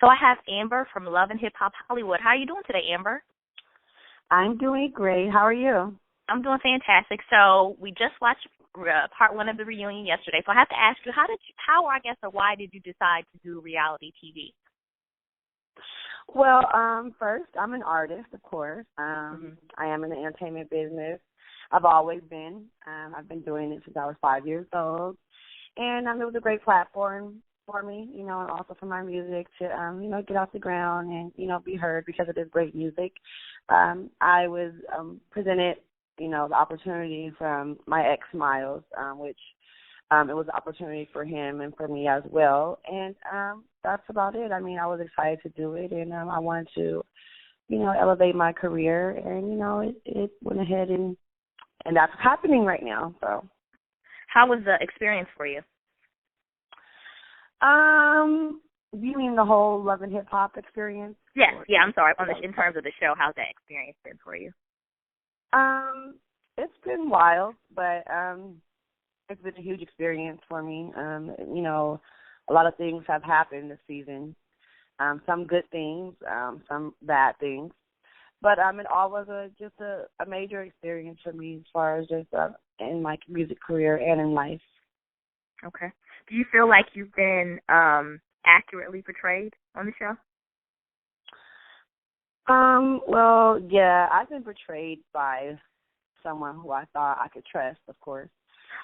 So I have Amber from Love and Hip Hop Hollywood. How are you doing today, Amber? I'm doing great. How are you? I'm doing fantastic. So we just watched part one of the reunion yesterday. So I have to ask you, or why did you decide to do reality TV? Well, first, I'm an artist, of course. Mm-hmm. I am in the entertainment business. I've always been. I've been doing it since I was 5 years old. And it was a great platform for me, and also for my music to, get off the ground and, be heard because it is great music. I was presented, the opportunity from my ex, Miles, which it was an opportunity for him and for me as well. And that's about it. I mean, I was excited to do it, and I wanted to, elevate my career. And, it went ahead and that's what's happening right now. So, how was the experience for you? You mean the whole Love and Hip Hop experience? Yes. Yeah, I'm sorry. In terms of the show, how's that experience been for you? It's been wild, but it's been a huge experience for me. A lot of things have happened this season. Some good things, some bad things. But it all was just a major experience for me as far as just in my music career and in life. Okay. Do you feel like you've been accurately portrayed on the show? Well, yeah, I've been portrayed by someone who I thought I could trust, of course.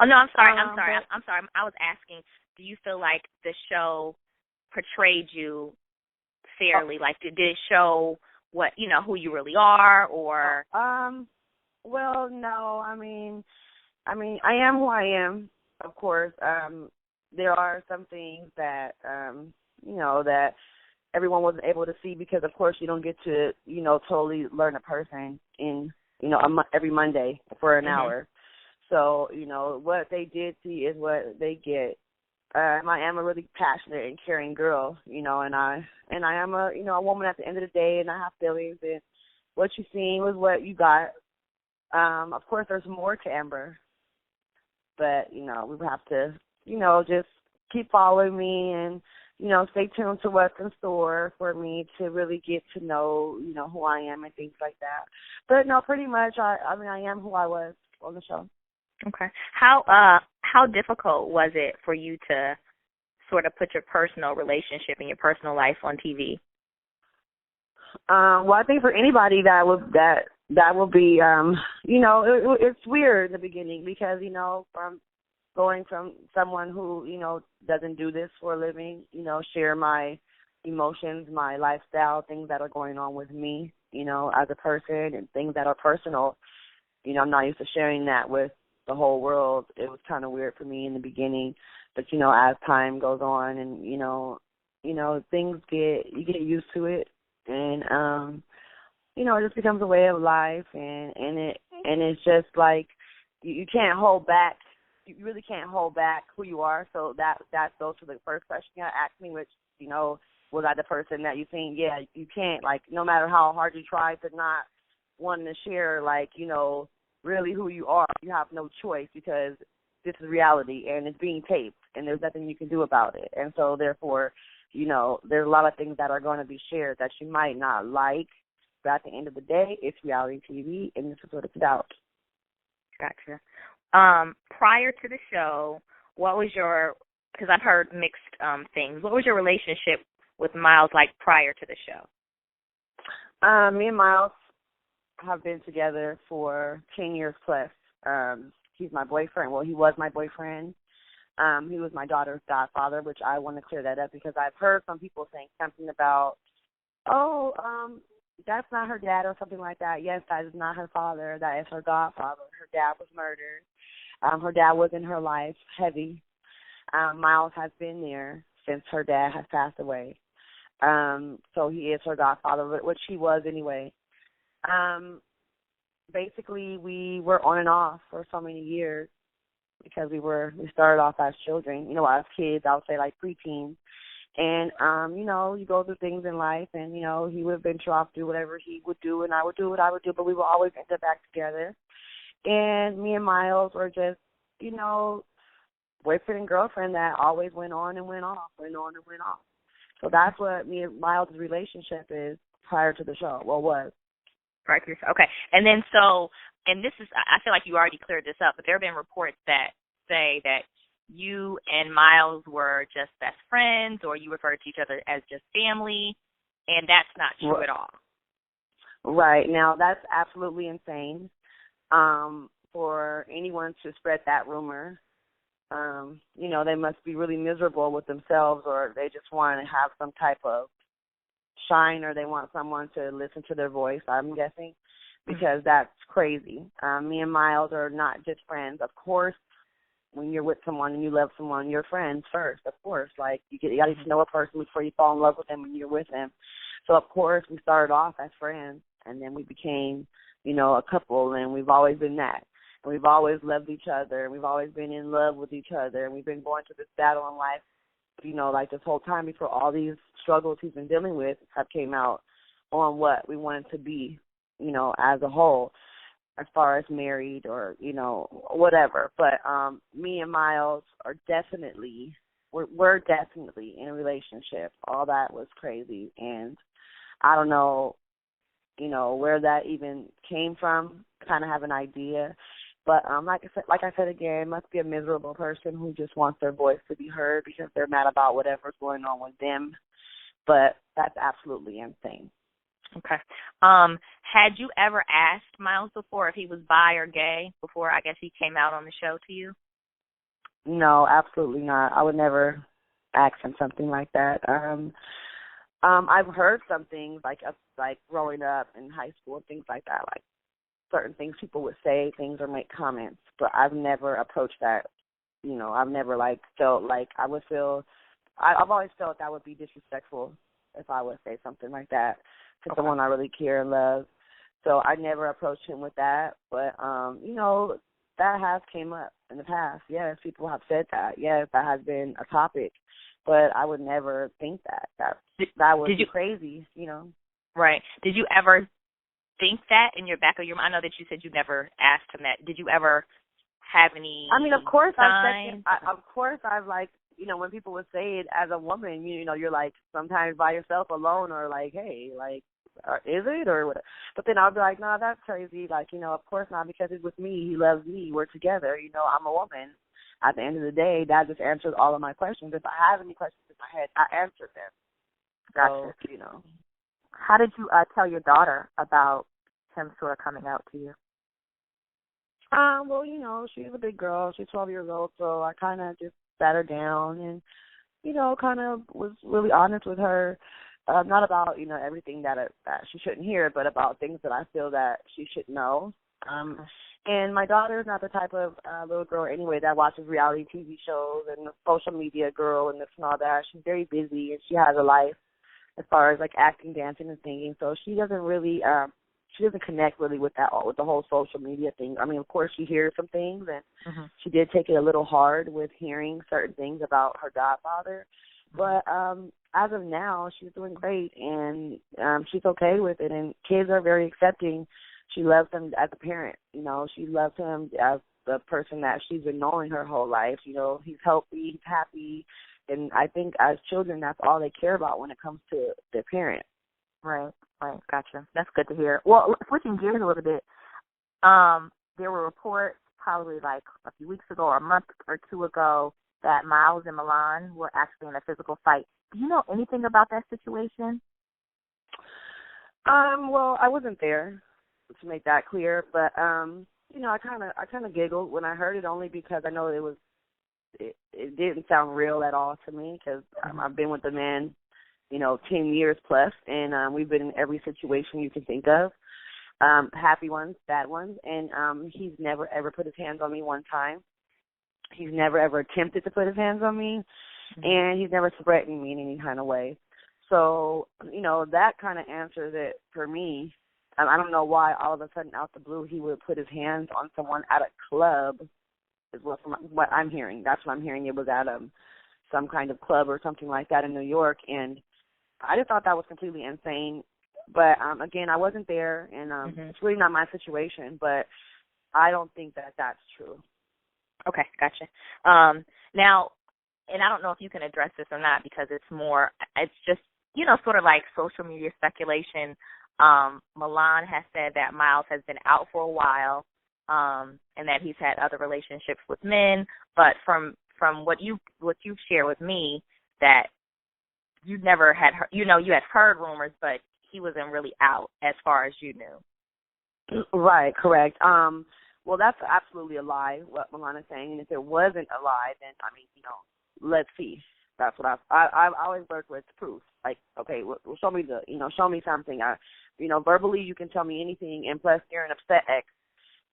Oh, no, I'm sorry. I'm sorry. I was asking, do you feel like the show portrayed you fairly? Like, did it show what, who you really are, or? Well, no. I mean, I am who I am, of course. There are some things that, that everyone wasn't able to see because, of course, you don't get to, totally learn a person in, every Monday for an hour. So, what they did see is what they get. I am a really passionate and caring girl, and I am a woman at the end of the day, and I have feelings, and what you seen was what you got. Of course, there's more to Amber, but, we have to, just keep following me and, stay tuned to what's in store for me to really get to know, who I am and things like that. But, no, pretty much, I am who I was on the show. Okay. How difficult was it for you to sort of put your personal relationship and your personal life on TV? Well, I think for anybody that would be, it's weird in the beginning because, from going from someone who, doesn't do this for a living, share my emotions, my lifestyle, things that are going on with me, as a person and things that are personal. I'm not used to sharing that with the whole world. It was kind of weird for me in the beginning, but as time goes on and things you get used to it, and it just becomes a way of life, and it's just like you can't hold back. You really can't hold back who you are. So that goes to the first question you asked me, which was I the person that you think? Yeah, you can't, like, no matter how hard you try to not wanting to share, like, really who you are. You have no choice because this is reality and it's being taped and there's nothing you can do about it. And so therefore, there's a lot of things that are going to be shared that you might not like, but at the end of the day, it's reality TV and this is what it's about. Gotcha. Prior to the show, what was because I've heard mixed things, what was your relationship with Miles like prior to the show? Me and Miles have been together for 10 years plus. He's my boyfriend. Well, he was my boyfriend. He was my daughter's godfather, which I want to clear that up because I've heard some people saying something about, that's not her dad or something like that. Yes, that is not her father. That is her godfather. Her dad was murdered. Her dad was in her life heavy. Miles has been there since her dad has passed away. So he is her godfather, which he was anyway. Basically, we were on and off for so many years because we started off as children, as kids, I would say like preteens. And, you go through things in life and, he would venture off, do whatever he would do and I would do what I would do, but we would always end up back together. And me and Miles were just, boyfriend and girlfriend that always went on and went off, went on and went off. So that's what me and Miles' relationship is prior to the show. Well, was. Right. Okay. And then and this is, I feel like you already cleared this up, but there have been reports that say that you and Miles were just best friends, or you refer to each other as just family, and that's not true at all. Right. Now, that's absolutely insane for anyone to spread that rumor. They must be really miserable with themselves, or they just want to have some type of shine, or they want someone to listen to their voice, I'm guessing, because that's crazy. Me and Miles are not just friends. Of course, when you're with someone and you love someone, you're friends first, of course. Like, you got to know a person before you fall in love with them when you're with them. So, of course, we started off as friends, and then we became, a couple, and we've always been that. And we've always loved each other, and we've always been in love with each other, and we've been going through this battle in life, like this whole time before all these struggles he's been dealing with have came out on what we wanted to be, as a whole, as far as married or, whatever. But me and Miles are definitely, we're definitely in a relationship. All that was crazy. And I don't know, where that even came from, kind of have an idea. But like I said again, it must be a miserable person who just wants their voice to be heard because they're mad about whatever's going on with them. But that's absolutely insane. Okay. Had you ever asked Miles before if he was bi or gay before, I guess, he came out on the show to you? No, absolutely not. I would never ask him something like that. I've heard some things like growing up in high school and things like that, like certain things people would say, things or make comments, but I've never approached that. I've never felt like I would feel. I've always felt that would be disrespectful if I would say something like that to someone I really care and love. So I never approached him with that. But that has came up in the past. Yes, people have said that. Yes, that has been a topic. But I would never think that. That would be crazy, Right. Did you ever think that in your back of your mind? I know that you said you never asked him that. Did you ever have any of course signs? I've when people would say it as a woman, you're like sometimes by yourself alone or like, hey, like, is it or what? But then I'll be like, no, that's crazy. Like, of course not, because he's with me. He loves me. We're together. I'm a woman. At the end of the day, that just answers all of my questions. If I have any questions in my head, I answer them. Gotcha. So, How did you tell your daughter about him sort of coming out to you? Well, she's a big girl. She's 12 years old, so I kind of just sat her down and, kind of was really honest with her, not about, everything that she shouldn't hear, but about things that I feel that she should know. And my daughter's not the type of little girl anyway that watches reality TV shows and the social media girl and this and all that. She's very busy and she has a life as far as like acting, dancing, and singing. So she doesn't really, she doesn't connect really with that, with the whole social media thing. I mean, of course, she hears some things, and she did take it a little hard with hearing certain things about her godfather. But as of now, she's doing great, and she's okay with it. And kids are very accepting. She loves him as a parent. She loves him as the person that she's been knowing her whole life. He's healthy, he's happy. And I think as children, that's all they care about when it comes to their parent. Right. Gotcha. That's good to hear. Well, switching gears a little bit, there were reports probably like a few weeks ago or a month or two ago that Miles and Milan were actually in a physical fight. Do you know anything about that situation? Well, I wasn't there to make that clear, but I kind of giggled when I heard it, only because I know it didn't sound real at all to me, because I've been with the man 10 years plus, and we've been in every situation you can think of, happy ones, bad ones, and he's never, ever put his hands on me one time. He's never, ever attempted to put his hands on me, and he's never threatened me in any kind of way. So, that kind of answers it for me. I don't know why all of a sudden out the blue he would put his hands on someone at a club, is what I'm hearing. That's what I'm hearing. It was at some kind of club or something like that in New York, and I just thought that was completely insane. But, again, I wasn't there, and it's really not my situation, but I don't think that that's true. Okay, gotcha. Now, and I don't know if you can address this or not because it's just, sort of like social media speculation. Milan has said that Miles has been out for a while, and that he's had other relationships with men, but from what you've shared with me, that you never had, you had heard rumors, but he wasn't really out as far as you knew. Right, correct. Well, that's absolutely a lie, what Milan is saying, and if it wasn't a lie, then, let's see. That's what I've always worked with proof. Like, okay, well, show me show me something. Verbally you can tell me anything, and plus you're an upset ex.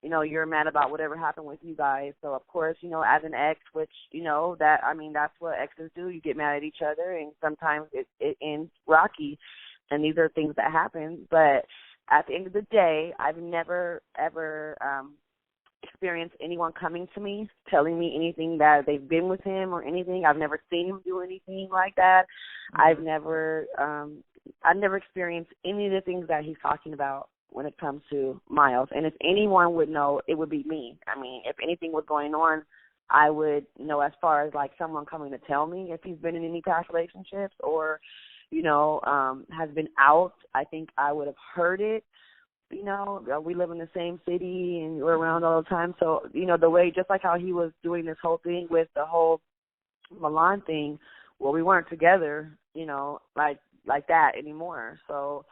You're mad about whatever happened with you guys. So of course, as an ex, which that's what exes do. You get mad at each other, and sometimes it ends rocky, and these are things that happen. But at the end of the day, I've never ever experienced anyone coming to me telling me anything that they've been with him or anything. I've never seen him do anything like that. I've never experienced any of the things that he's talking about when it comes to Miles. And if anyone would know, it would be me. If anything was going on, I would know, as far as like someone coming to tell me if he's been in any past relationships or, has been out. I think I would have heard it. We live in the same city and we're around all the time. So, the way, just like how he was doing this whole thing with the whole Milan thing, well, we weren't together, like that anymore. So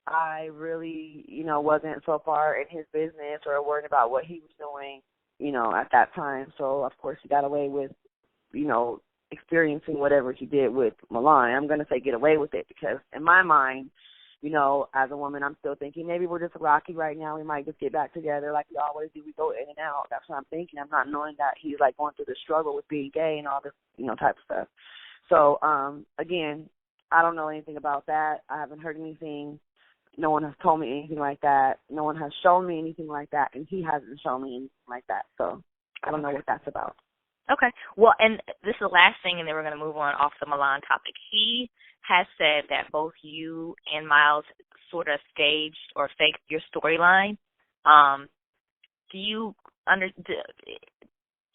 I really, wasn't so far in his business or worried about what he was doing, at that time. So, of course, he got away with, experiencing whatever he did with Milan. I'm going to say get away with it because in my mind, as a woman, I'm still thinking maybe we're just rocky right now. We might just get back together like we always do. We go in and out. That's what I'm thinking. I'm not knowing that he's like going through the struggle with being gay and all this, type of stuff. So, again, I don't know anything about that. I haven't heard anything. No one has told me anything like that. No one has shown me anything like that, and he hasn't shown me anything like that. So I don't know what that's about. Okay. Well, and this is the last thing, and then we're going to move on off the Milan topic. He has said that both you and Miles sort of staged or faked your storyline. Do you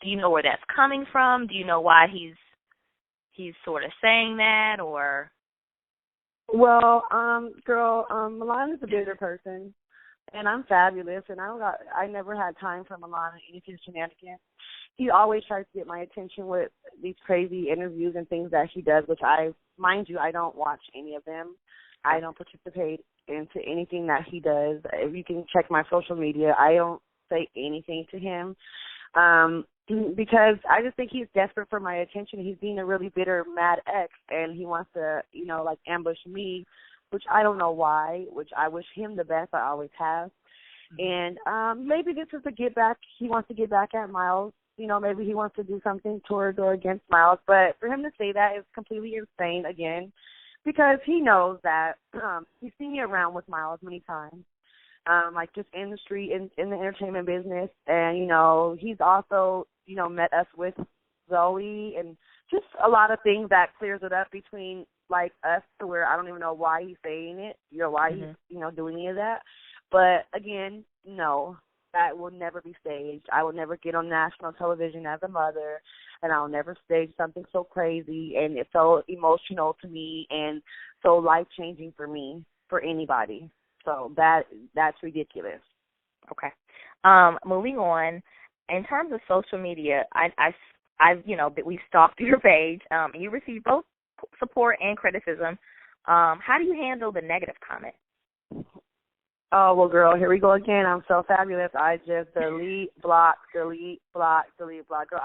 know where that's coming from? Do you know why he's sort of saying that, or? Well, girl, Milan is a bigger person, and I'm fabulous, and I never had time for Milan and any of his shenanigans. He always tries to get my attention with these crazy interviews and things that he does, which mind you, I don't watch any of them. I don't participate into anything that he does. If you can check my social media, I don't say anything to him because I just think he's desperate for my attention. He's being a really bitter, mad ex, and he wants to, ambush me, which I don't know why, which I wish him the best. I always have. And maybe this is a get back. He wants to get back at Miles. Maybe he wants to do something towards or against Miles. But for him to say that is completely insane, again, because he knows that he's seen me around with Miles many times, like just in the street, in the entertainment business. And, he's also, met us with Zoe and just a lot of things that clears it up between, like, us to where I don't even know why he's saying it, why he's, doing any of that. But, again, no. That will never be staged. I will never get on national television as a mother, and I'll never stage something so crazy, and it's so emotional to me and so life-changing for me, for anybody. So that's ridiculous. Okay. Moving on, in terms of social media, I've we stalked your page, and you receive both support and criticism. How do you handle the negative comments? Oh, well, girl, here we go again. I'm so fabulous. I just delete, block. Girl, I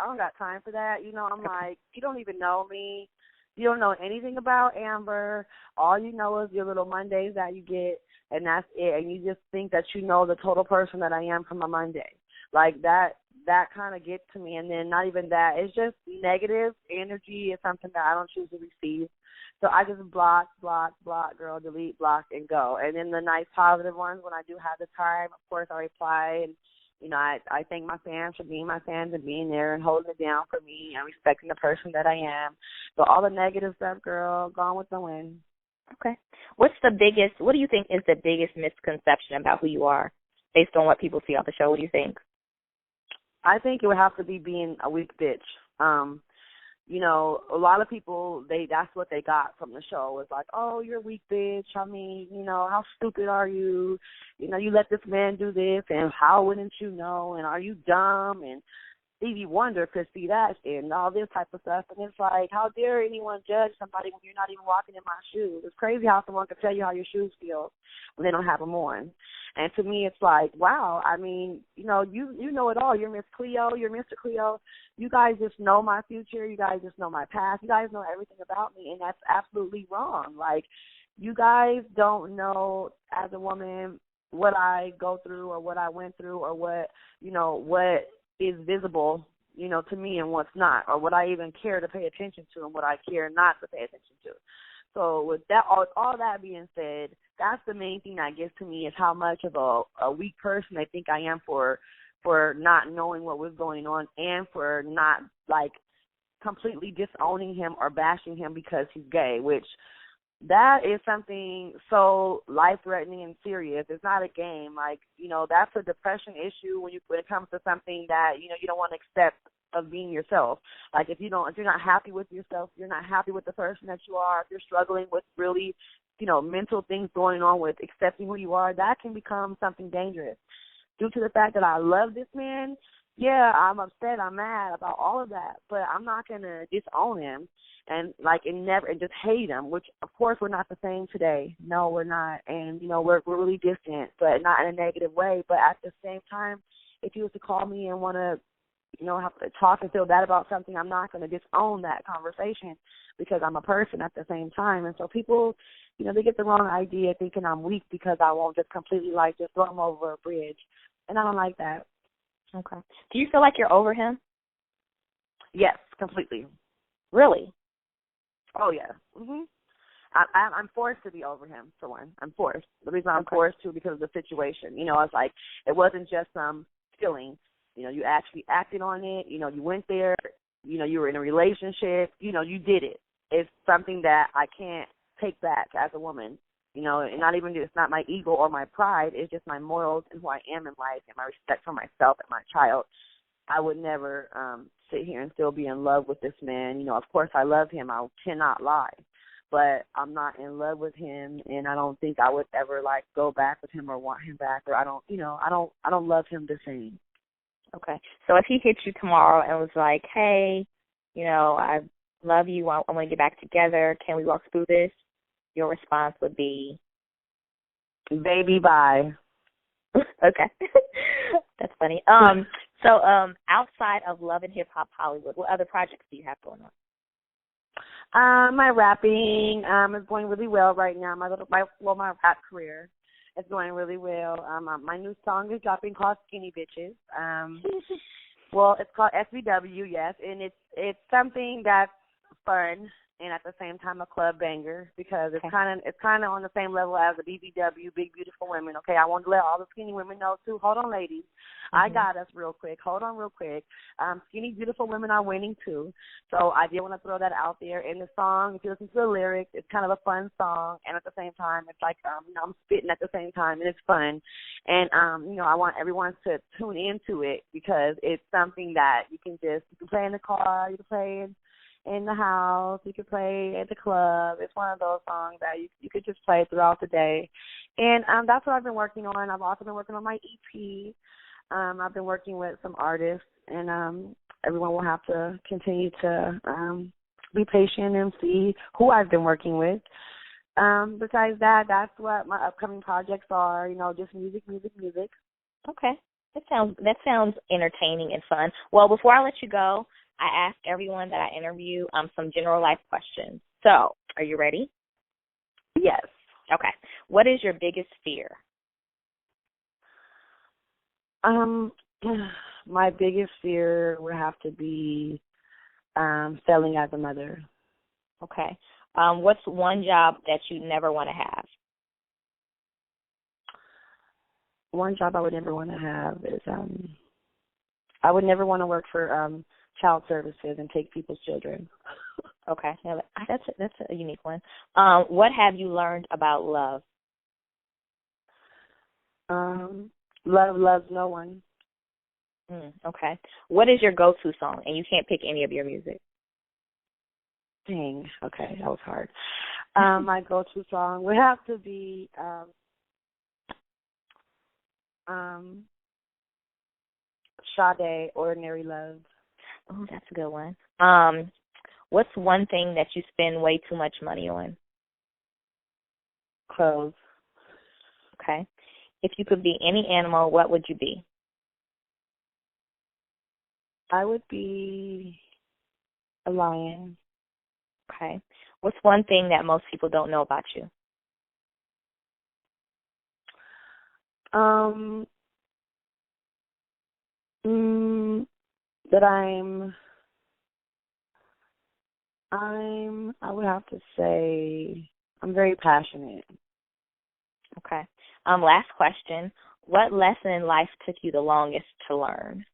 don't got time for that. I'm like, you don't even know me. You don't know anything about Amber. All you know is your little Mondays that you get, and that's it. And you just think that you know the total person that I am from my Monday. Like, that kind of gets to me. And then not even that. It's just negative energy is something that I don't choose to receive. So I just block, girl, delete, block, and go. And then the nice positive ones, when I do have the time, of course, I reply. And, I thank my fans for being my fans and being there and holding it down for me and respecting the person that I am. So all the negative stuff, girl, gone with the wind. Okay. What do you think is the biggest misconception about who you are based on what people see on the show? What do you think? I think it would have to be being a weak bitch. you know, a lot of people, that's what they got from the show. Was like, oh, you're weak, bitch. I mean, you know, how stupid are you? You know, you let this man do this, and how wouldn't you know? And are you dumb? And Stevie Wonder could see that and all this type of stuff. And it's like, how dare anyone judge somebody when you're not even walking in my shoes? It's crazy how someone can tell you how your shoes feel when they don't have them on. And to me, it's like, wow, I mean, you know, you know it all. You're Miss Cleo. You're Mr. Cleo. You guys just know my future. You guys just know my past. You guys know everything about me, and that's absolutely wrong. Like, you guys don't know as a woman what I go through or what I went through or what, you know, what is visible, you know, to me and what's not, or what I even care to pay attention to and what I care not to pay attention to. So with that, all that being said, that's the main thing that gets to me is how much of a weak person they think I am for not knowing what was going on and for not, like, completely disowning him or bashing him because he's gay, which that is something so life-threatening and serious. It's not a game. Like, you know, that's a depression issue when it comes to something that, you know, you don't want to accept of being yourself. Like, if you're not happy with yourself, you're not happy with the person that you are, if you're struggling with really, you know, mental things going on with accepting who you are, that can become something dangerous. Due to the fact that I love this man, yeah, I'm upset, I'm mad about all of that, but I'm not going to disown him and just hate him, which, of course, we're not the same today. No, we're not. And, you know, we're really distant, but not in a negative way. But at the same time, if he was to call me and want to, you know, have to talk and feel bad about something, I'm not going to disown that conversation because I'm a person at the same time. And so people, you know, they get the wrong idea thinking I'm weak because I won't just completely, like, just throw him over a bridge. And I don't like that. Okay. Do you feel like you're over him? Yes, completely. Really? Oh, yeah. I'm forced to be over him, for one. I'm forced. The reason I'm forced to because of the situation. You know, it's like it wasn't just some feeling. You know, you actually acted on it. You know, you went there. You know, you were in a relationship. You know, you did it. It's something that I can't take back as a woman. You know, and not even it's not my ego or my pride. It's just my morals and who I am in life and my respect for myself and my child. I would never sit here and still be in love with this man. You know, of course I love him. I cannot lie. But I'm not in love with him, and I don't think I would ever, like, go back with him or want him back, or I don't love him the same. Okay. So if he hit you tomorrow and was like, hey, you know, I love you, I want to get back together, can we walk through this? Your response would be? Baby, bye. Okay. That's funny. So outside of Love and Hip Hop Hollywood, what other projects do you have going on? My rapping is going really well right now. My rap career is going really well. My new song is dropping called Skinny Bitches. Well, it's called SBW, yes, and it's something that's fun and at the same time a club banger because it's kind of on the same level as the BBW, Big Beautiful Women. Okay, I want to let all the skinny women know too. Hold on, ladies. I got us real quick. Hold on real quick. Skinny beautiful women are winning too. So I did want to throw that out there. In the song, if you listen to the lyrics, it's kind of a fun song, and at the same time, it's like you know, I'm spitting at the same time, and it's fun. And you know, I want everyone to tune into it because it's something that you can play in the car, you can play in the house, you could play at the club. It's one of those songs that you could just play throughout the day. And that's what I've been working on. I've also been working on my EP. I've been working with some artists, and everyone will have to continue to be patient and see who I've been working with. Besides that, that's what my upcoming projects are, you know, just music. Okay. That sounds entertaining and fun. Well, before I let you go, I ask everyone that I interview some general life questions. So, are you ready? Yes. Okay. What is your biggest fear? My biggest fear would have to be failing as a mother. Okay. What's one job that you never want to have? One job I would never want to have is I would never want to work for child services and take people's children. Okay. Now, that's a unique one. What have you learned about love? Love loves no one. Okay. What is your go-to song? And you can't pick any of your music. Dang. Okay, that was hard. My go-to song would have to be Sade, Ordinary Love. Oh, that's a good one. What's one thing that you spend way too much money on? Clothes. Okay. If you could be any animal, what would you be? I would be a lion. Okay. What's one thing that most people don't know about you? That I would have to say I'm very passionate. Okay. Last question. What lesson in life took you the longest to learn?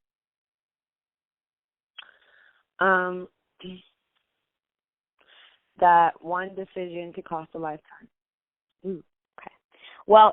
That one decision could cost a lifetime. Okay. Well,